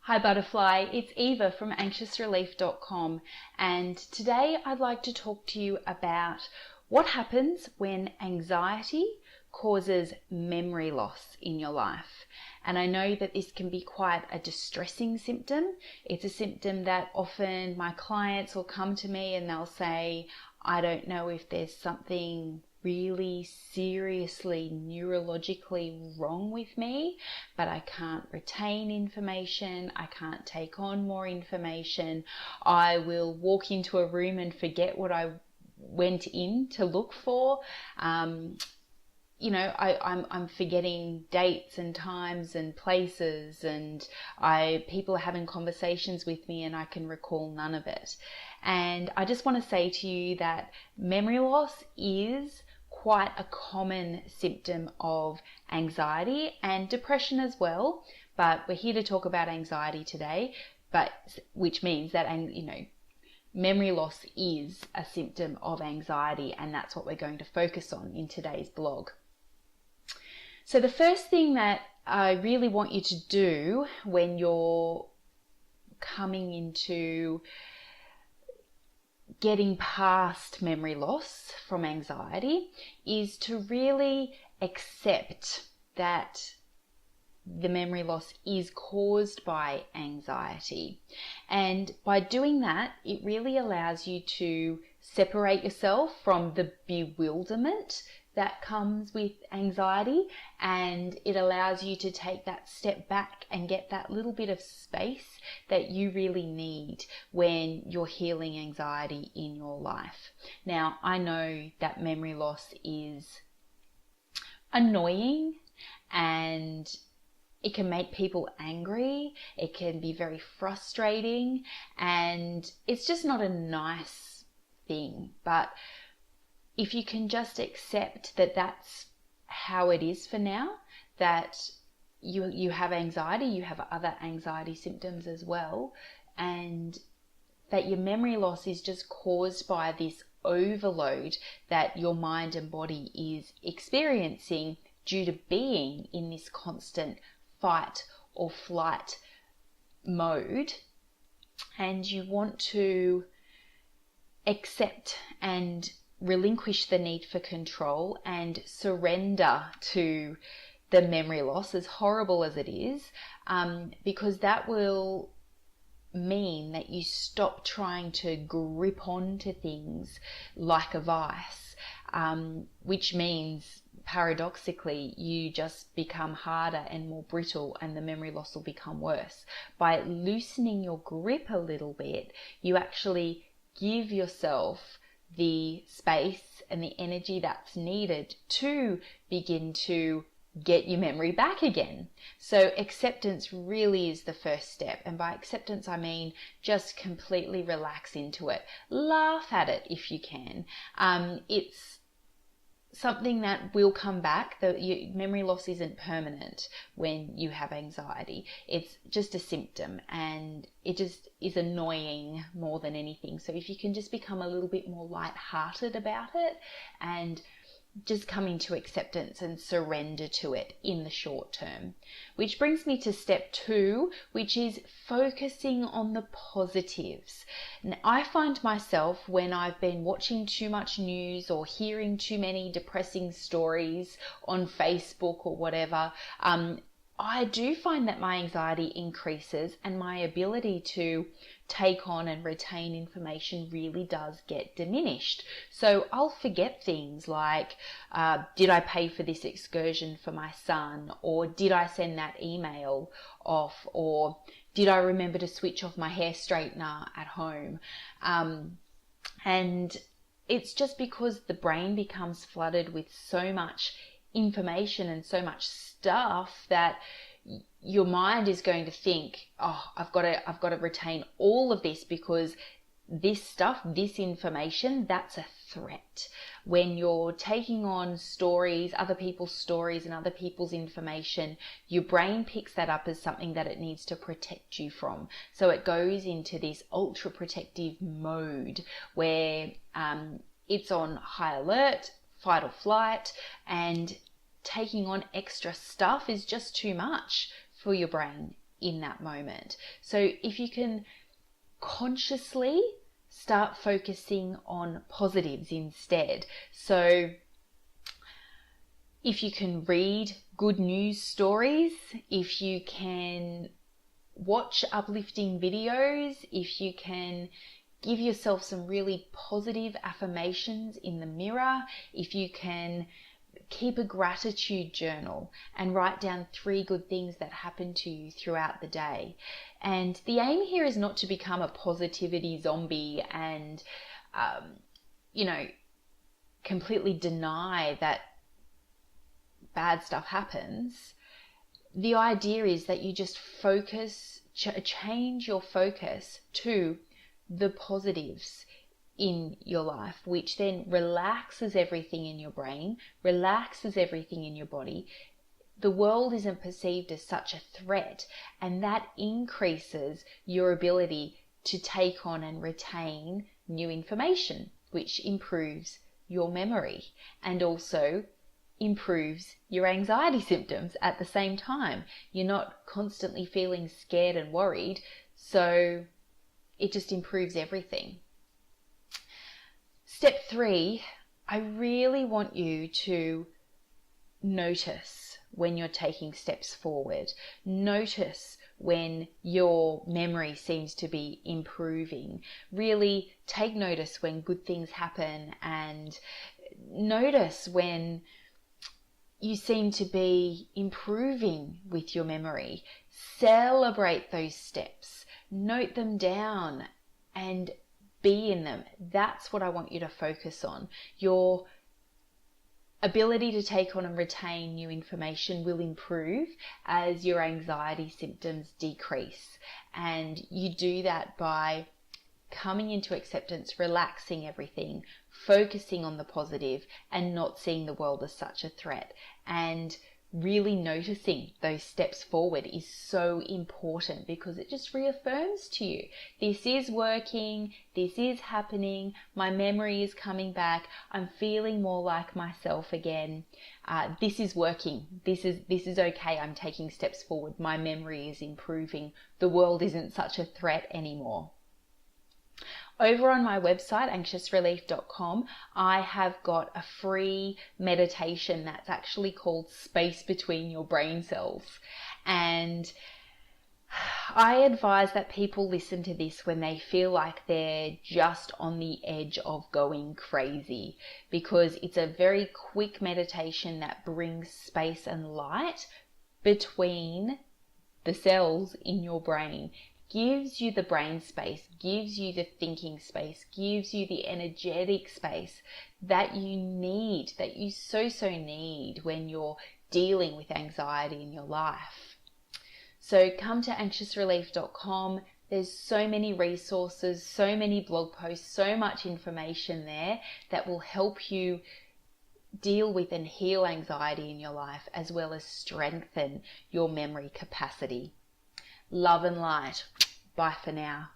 Hi Butterfly, it's Eva from anxiousrelief.com, and today I'd like to talk to you about what happens when anxiety causes memory loss in your life. And I know that this can be quite a distressing symptom. It's a symptom that often my clients will come to me and they'll say, I don't know if there's something really seriously neurologically wrong with me, but I can't retain information, I can't take on more information. I will walk into a room and forget what I went in to look for. I'm forgetting dates and times and places, and people are having conversations with me and I can recall none of it. And I just want to say to you that memory loss is quite a common symptom of anxiety and depression as well. But we're here to talk about anxiety today, which means that, memory loss is a symptom of anxiety, and that's what we're going to focus on in today's blog. So the first thing that I really want you to do when you're coming into getting past memory loss from anxiety is to really accept that the memory loss is caused by anxiety. And by doing that, it really allows you to separate yourself from the bewilderment that comes with anxiety, and it allows you to take that step back and get that little bit of space that you really need when you're healing anxiety in your life. Now, I know that memory loss is annoying and it can make people angry, it can be very frustrating, and it's just not a nice thing. But if you can just accept that that's how it is for now, that you have anxiety, you have other anxiety symptoms as well, and that your memory loss is just caused by this overload that your mind and body is experiencing due to being in this constant fight or flight mode, and you want to accept and relinquish the need for control and surrender to the memory loss, as horrible as it is, because that will mean that you stop trying to grip onto things like a vice, which means paradoxically you just become harder and more brittle, and the memory loss will become worse. By loosening your grip a little bit, you actually give yourself the space and the energy that's needed to begin to get your memory back again. So acceptance really is the first step. And by acceptance, I mean just completely relax into it. Laugh at it if you can. It's something that will come back. Memory loss isn't permanent when you have anxiety. It's just a symptom, and it just is annoying more than anything. So if you can just become a little bit more lighthearted about it and just come into acceptance and surrender to it in the short term. Which brings me to step 2, which is focusing on the positives. Now, I find myself, when I've been watching too much news or hearing too many depressing stories on Facebook or whatever, I do find that my anxiety increases and my ability to take on and retain information really does get diminished. So I'll forget things like, did I pay for this excursion for my son? Or did I send that email off? Or did I remember to switch off my hair straightener at home? And it's just because the brain becomes flooded with so much information and so much stuff that your mind is going to think, oh, I've got to retain all of this, because this stuff, this information, that's a threat. When you're taking on stories, other people's stories and other people's information, your brain picks that up as something that it needs to protect you from. So it goes into this ultra protective mode where it's on high alert, fight or flight, and taking on extra stuff is just too much for your brain in that moment. So if you can consciously start focusing on positives instead. So if you can read good news stories, if you can watch uplifting videos, if you can give yourself some really positive affirmations in the mirror, if you can keep a gratitude journal and write down 3 good things that happened to you throughout the day. And the aim here is not to become a positivity zombie and, completely deny that bad stuff happens. The idea is that you just change your focus to the positives in your life, which then relaxes everything in your brain, relaxes everything in your body. The world isn't perceived as such a threat, and that increases your ability to take on and retain new information, which improves your memory and also improves your anxiety symptoms at the same time. You're not constantly feeling scared and worried, so it just improves everything. Step 3, I really want you to notice when you're taking steps forward. Notice when your memory seems to be improving. Really take notice when good things happen, and notice when you seem to be improving with your memory. Celebrate those steps, note them down and be in them. That's what I want you to focus on. Your ability to take on and retain new information will improve as your anxiety symptoms decrease. And you do that by coming into acceptance, relaxing everything, focusing on the positive and not seeing the world as such a threat. And really noticing those steps forward is so important, because it just reaffirms to you, this is working, this is happening, my memory is coming back, I'm feeling more like myself again, this is working, this is okay, I'm taking steps forward, my memory is improving, the world isn't such a threat anymore. Over on my website, anxiousrelief.com, I have got a free meditation that's actually called Space Between Your Brain Cells. And I advise that people listen to this when they feel like they're just on the edge of going crazy, because it's a very quick meditation that brings space and light between the cells in your brain. Gives you the brain space, gives you the thinking space, gives you the energetic space that you need, that you so need when you're dealing with anxiety in your life. So come to anxiousrelief.com. There's so many resources, so many blog posts, so much information there that will help you deal with and heal anxiety in your life, as well as strengthen your memory capacity. Love and light. Bye for now.